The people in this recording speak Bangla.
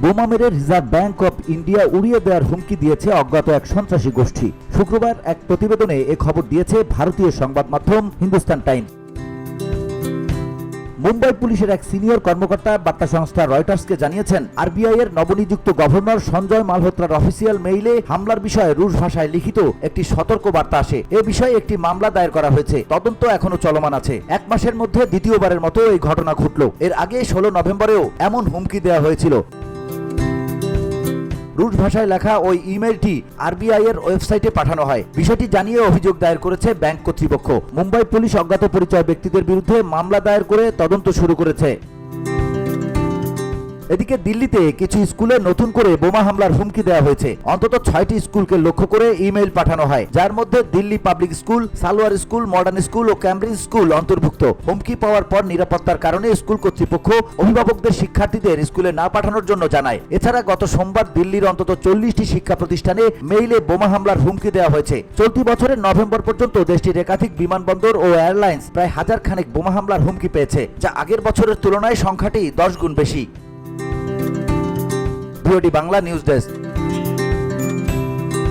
বোমা মেরে রিজার্ভ ব্যাংক অব ইন্ডিয়া উড়িয়ে দেওয়ার হুমকি দিয়েছে অজ্ঞাত এক সন্ত্রাসী গোষ্ঠী। শুক্রবার এক প্রতিবেদনে এ খবর দিয়েছে ভারতীয় সংবাদ মাধ্যম হিন্দুস্তান টাইমস। মুম্বাই পুলিশের এক সিনিয়র কর্মকর্তা বার্তা সংস্থা রয়টার্সকে জানিয়েছেন, আরবিআই এর নবনিযুক্ত গভর্নর সঞ্জয় মালহোত্রার অফিসিয়াল মেইলে হামলার বিষয়ে রুশ ভাষায় লিখিত একটি সতর্ক বার্তা আসে। এ বিষয়ে একটি মামলা দায়ের করা হয়েছে। তদন্ত এখনো চলমান আছে। এক মাসের মধ্যে দ্বিতীয়বারের মতো এই ঘটনা ঘটল। এর আগে 16 নভেম্বরেও এমন হুমকি দেওয়া হয়েছিল। রুশ ভাষায় লেখা ওই ইমেইলটি আরবিআই এর ওয়েবসাইটে পাঠানো হয়। বিষয়টি জানিয়ে অভিযোগ দায়ের করেছে ব্যাংক কর্তৃপক্ষ। মুম্বাই পুলিশ অজ্ঞাত পরিচয় ব্যক্তিদের বিরুদ্ধে মামলা দায়ের করে তদন্ত শুরু করেছে। এদিকে দিল্লিতে কিছু স্কুলে নতুন করে বোমা হামলার হুমকি দেওয়া হয়েছে। অন্তত 6টি স্কুলকে লক্ষ্য করে ইমেইল পাঠানো হয়, যার মধ্যে Delhi public school, Salwan school, modern school ও ক্যামব্রিজ স্কুল অন্তর্ভুক্ত। হুমকি পাওয়ার পর নিরাপত্তার কারণে স্কুল কর্তৃপক্ষ অভিভাবকদের শিক্ষার্থীদের স্কুলে না পাঠানোর জন্য জানায়। এছাড়া গত সোমবার দিল্লির অন্তত 40টি শিক্ষা প্রতিষ্ঠানে মেইলে বোমা হামলার হুমকি দেওয়া হয়েছে। চলতি বছরের নভেম্বর পর্যন্ত দেশটির একাধিক বিমানবন্দর ও এয়ারলাইন্স প্রায় 1000 খানেক বোমা হামলার হুমকি পেয়েছে, যা আগের বছরের তুলনায় সংখ্যাটি 10 গুণ বেশি। VOD Bangla news desk.